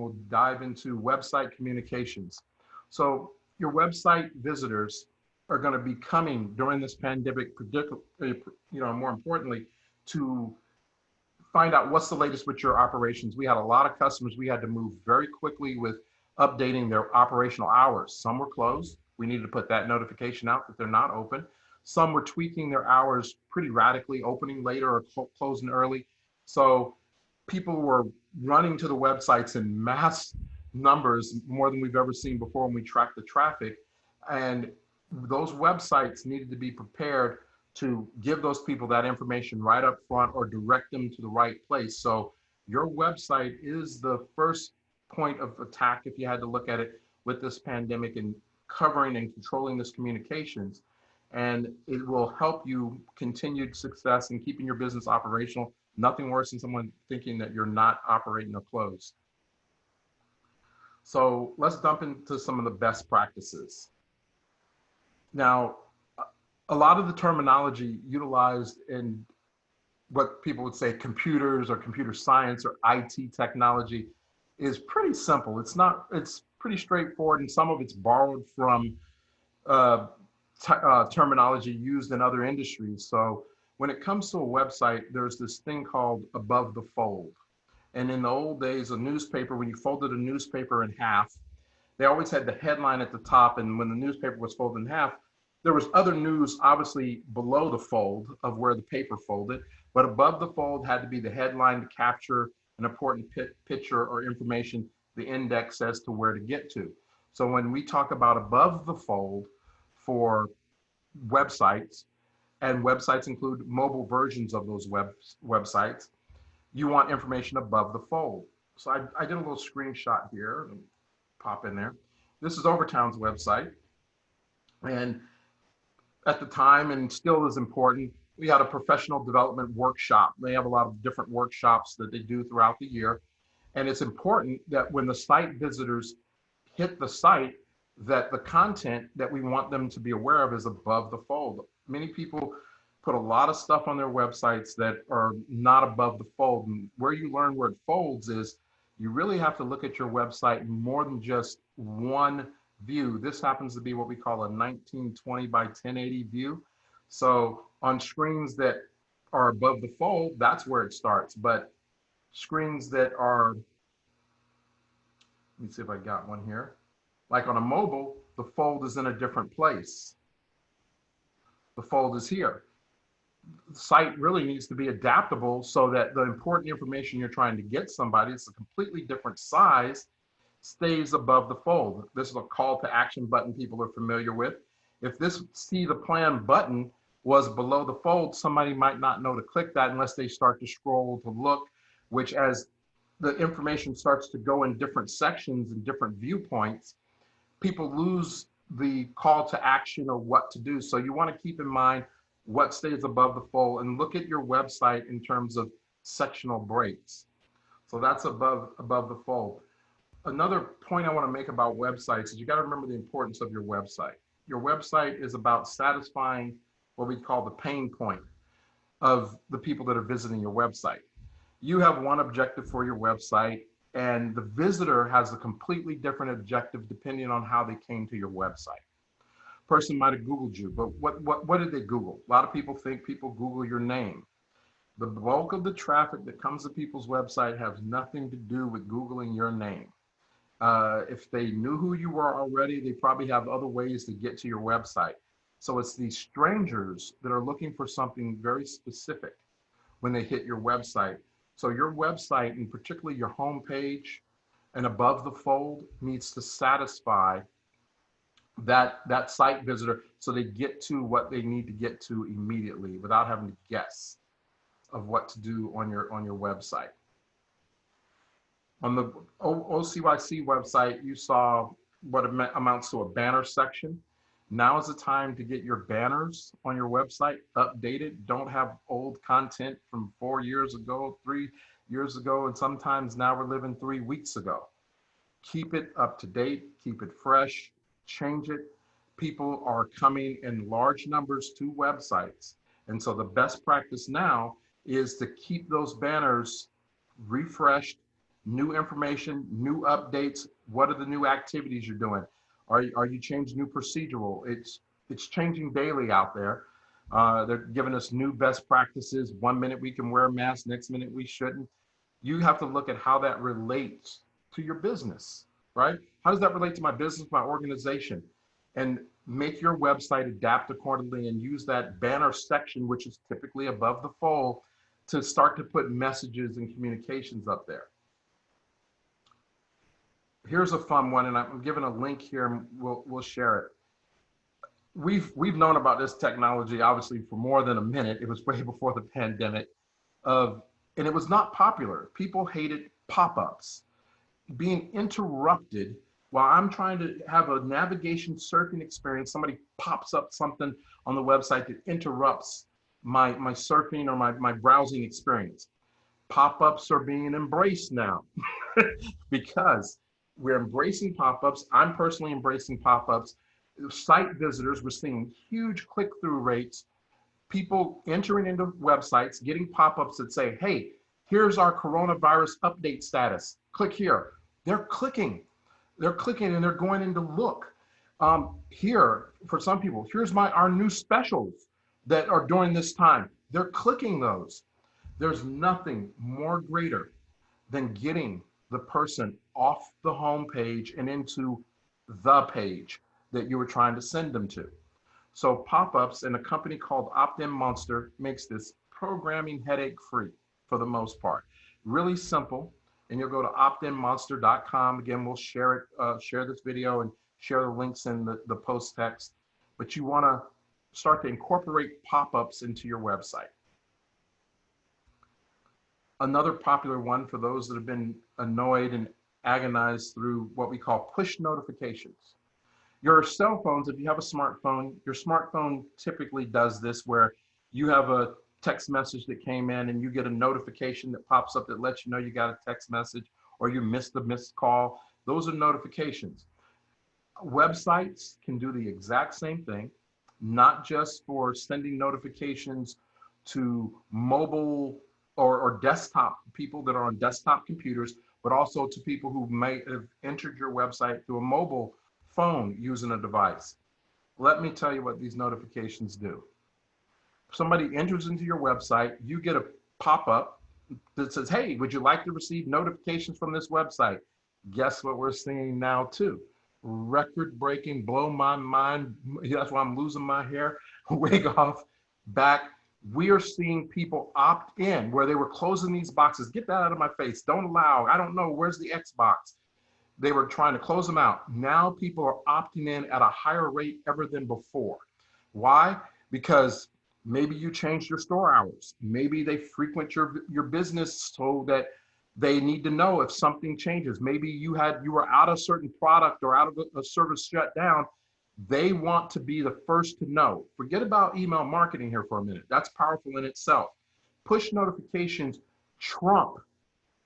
we'll dive into website communications. So your website visitors are going to be coming during this pandemic, more importantly, to find out what's the latest with your operations. We had a lot of customers we had to move very quickly with updating their operational hours. Some were closed. We needed to put that notification out that they're not open. Some were tweaking their hours pretty radically, opening later or closing early. So people were running to the websites in mass numbers, more than we've ever seen before when we track the traffic. And those websites needed to be prepared to give those people that information right up front or direct them to the right place. So your website is the first point of attack, if you had to look at it, with this pandemic and covering and controlling this communications. And it will help you continued success in keeping your business operational. Nothing worse than someone thinking that you're not operating or closed. So let's dump into some of the best practices. Now, a lot of the terminology utilized in what people would say computers or computer science or IT technology is pretty simple. It's pretty straightforward, and some of it's borrowed from terminology used in other industries. So when it comes to a website, there's this thing called above the fold. And in the old days, a newspaper, when you folded a newspaper in half, they always had the headline at the top. And when the newspaper was folded in half, there was other news obviously below the fold of where the paper folded, but above the fold had to be the headline to capture an important picture or information, the index as to where to get to. So when we talk about above the fold for websites, and websites include mobile versions of those websites, you want information above the fold. So I did a little screenshot here, and pop in there. This is Overtown's website. And at the time, and still is important, we had a professional development workshop. They have a lot of different workshops that they do throughout the year. And it's important that when the site visitors hit the site, that the content that we want them to be aware of is above the fold. Many people put a lot of stuff on their websites that are not above the fold. And where you learn where it folds is you really have to look at your website more than just one view. This happens to be what we call a 1920 by 1080 view. So on screens that are above the fold, that's where it starts. But screens that are, let me see if I got one here. Like on a mobile, the fold is in a different place. The fold is here. The site really needs to be adaptable so that the important information you're trying to get somebody, it's a completely different size, stays above the fold. This is a call to action button people are familiar with. If this see the plan button was below the fold, somebody might not know to click that unless they start to scroll to look, which as the information starts to go in different sections and different viewpoints, people lose the call to action or what to do. So you want to keep in mind what stays above the fold and look at your website in terms of sectional breaks. So that's above the fold. Another point I want to make about websites is you got to remember the importance of your website. Your website is about satisfying what we call the pain point of the people that are visiting your website. You have one objective for your website, and the visitor has a completely different objective depending on how they came to your website. Person might have Googled you, but what did they Google? A lot of people think people Google your name. The bulk of the traffic that comes to people's website has nothing to do with Googling your name. If they knew who you were already, they probably have other ways to get to your website. So it's these strangers that are looking for something very specific when they hit your website. So your website, and particularly your homepage and above the fold, needs to satisfy that site visitor so they get to what they need to get to immediately without having to guess of what to do on your website. On the OCYC website, you saw what amounts to a banner section. Now is the time to get your banners on your website updated. Don't have old content from 4 years ago, 3 years ago, and sometimes now we're living 3 weeks ago. Keep it up to date, keep it fresh, change it. People are coming in large numbers to websites. And so the best practice now is to keep those banners refreshed new information, new updates. What are the new activities you're doing? Are you changing new procedural? It's changing daily out there. They're giving us new best practices. 1 minute we can wear a mask, next minute we shouldn't. You have to look at how that relates to your business, right? How does that relate to my business, my organization? And make your website adapt accordingly and use that banner section, which is typically above the fold, to start to put messages and communications up there. Here's a fun one, and I'm giving a link here, and we'll share it. We've known about this technology obviously for more than a minute. It was way before the pandemic, and it was not popular. People hated pop-ups, being interrupted while I'm trying to have a navigation surfing experience. Somebody pops up something on the website that interrupts my surfing or my browsing experience. Pop-ups are being embraced now because we're embracing pop-ups. I'm personally embracing pop-ups. Site visitors, we're seeing huge click-through rates, people entering into websites, getting pop-ups that say, hey, here's our coronavirus update status. Click here. They're clicking and they're going in to look. Here, for some people, here's our new specials that are during this time. They're clicking those. There's nothing more greater than getting the person off the home page and into the page that you were trying to send them to. So pop-ups, and a company called Opt-in Monster makes this programming headache free for the most part. Really simple. And you'll go to optinmonster.com. Again, we'll share this video and share the links in the post text. But you want to start to incorporate pop-ups into your website. Another popular one for those that have been annoyed and agonized through what we call push notifications. Your cell phones, if you have a smartphone, your smartphone typically does this, where you have a text message that came in and you get a notification that pops up that lets you know you got a text message or you missed a missed call. Those are notifications. Websites can do the exact same thing, not just for sending notifications to mobile or desktop people that are on desktop computers, but also to people who may have entered your website through a mobile phone using a device. Let me tell you what these notifications do. Somebody enters into your website, you get a pop-up that says, hey, would you like to receive notifications from this website? Guess what we're seeing now too? Record-breaking, blow my mind. That's why I'm losing my hair, wig off, back. We are seeing people opt in where they were closing these boxes. Get that out of my face. Don't allow. I don't know. Where's the Xbox? They were trying to close them out. Now people are opting in at a higher rate ever than before. Why? Because maybe you changed your store hours. Maybe they frequent your business so that they need to know if something changes. Maybe you were out of a certain product or out of a service shut down. They want to be the first to know. Forget about email marketing here for a minute. That's powerful in itself. Push notifications trump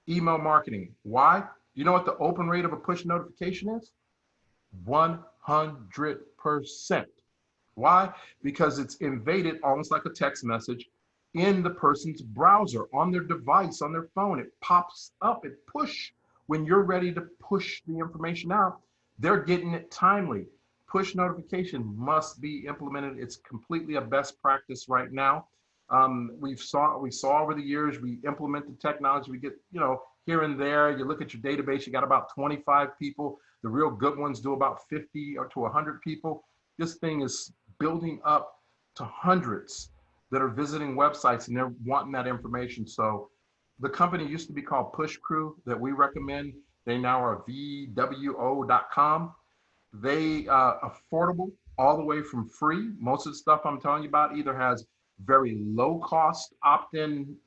email marketing. Why? You know what the open rate of a push notification is? 100%. Why? Because it's invaded almost like a text message in the person's browser, on their device, on their phone. It pops up, it push. When you're ready to push the information out, they're getting it timely. Push notification must be implemented. It's completely a best practice right now. We saw over the years, we implement the technology, we get, here and there, you look at your database, you got about 25 people. The real good ones do about 50 or to 100 people. This thing is building up to hundreds that are visiting websites and they're wanting that information. So the company used to be called Push Crew that we recommend. They now are VWO.com. They affordable all the way from free. Most of the stuff I'm telling you about either has very low cost opt-in,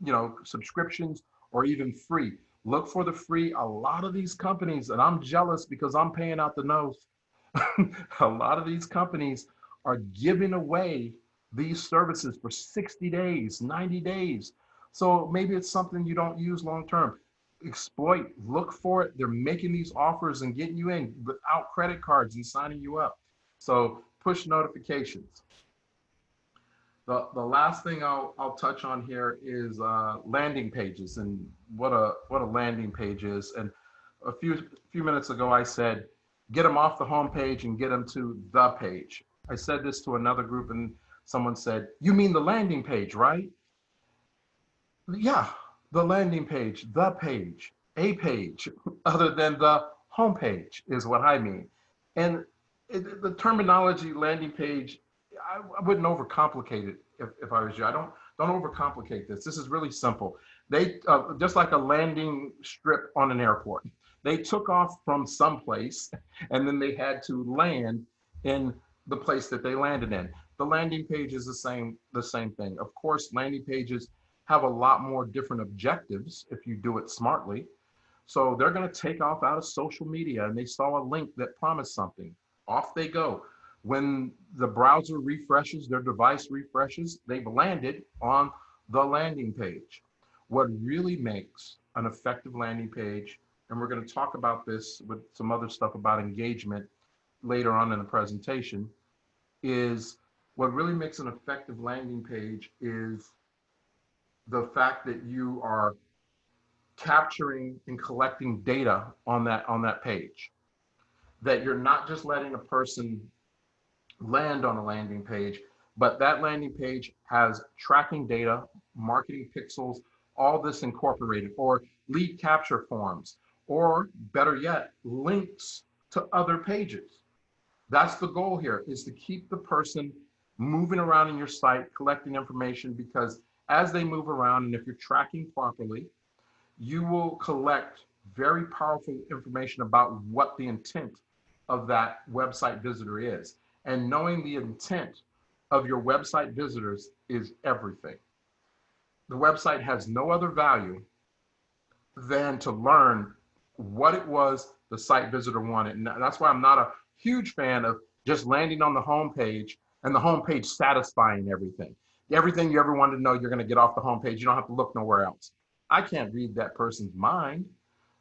subscriptions, or even free. Look for the free. A lot of these companies, and I'm jealous because I'm paying out the nose. A lot of these companies are giving away these services for 60 days, 90 days. So maybe it's something you don't use long-term. Exploit, look for it. They're making these offers and getting you in without credit cards and signing you up. So push notifications. The last thing I'll touch on here is landing pages and what a landing page is. And a few minutes ago, I said, get them off the home page and get them to the page. I said this to another group and someone said, you mean the landing page, right? Yeah, the landing page, the page, a page, other than the home page is what I mean. And the terminology landing page, I wouldn't overcomplicate it if I was you. I don't overcomplicate this. This is really simple. They just like a landing strip on an airport. They took off from someplace and then they had to land in the place that they landed in. The landing page is the same thing. Of course, landing pages have a lot more different objectives if you do it smartly. So they're going to take off out of social media and they saw a link that promised something. Off they go. When the browser refreshes, their device refreshes, they've landed on the landing page. What really makes an effective landing page, and we're going to talk about this with some other stuff about engagement later on in the presentation, is what really makes an effective landing page is the fact that you are capturing and collecting data on that page, that you're not just letting a person land on a landing page, but that landing page has tracking data, marketing pixels, all this incorporated, or lead capture forms, or better yet, links to other pages. That's the goal here, is to keep the person moving around in your site, collecting information, because as they move around, and if you're tracking properly, you will collect very powerful information about what the intent of that website visitor is. And knowing the intent of your website visitors is everything. The website has no other value than to learn what it was the site visitor wanted. And that's why I'm not a huge fan of just landing on the home page and the home page satisfying everything. Everything you ever wanted to know, you're going to get off the home page. You don't have to look nowhere else. I can't read that person's mind.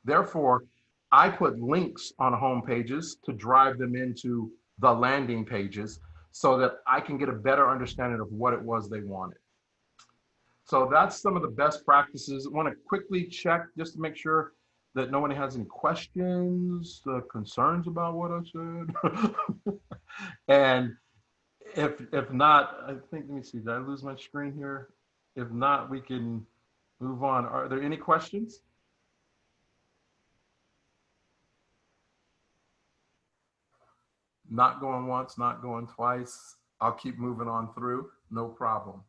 Therefore, I put links on home pages to drive them into the landing pages so that I can get a better understanding of what it was they wanted. So that's some of the best practices. I want to quickly check just to make sure that no one has any questions, concerns about what I said. And if not, I think, let me see, did I lose my screen here? If not, we can move on. Are there any questions? Not going once, not going twice. I'll keep moving on through, no problem.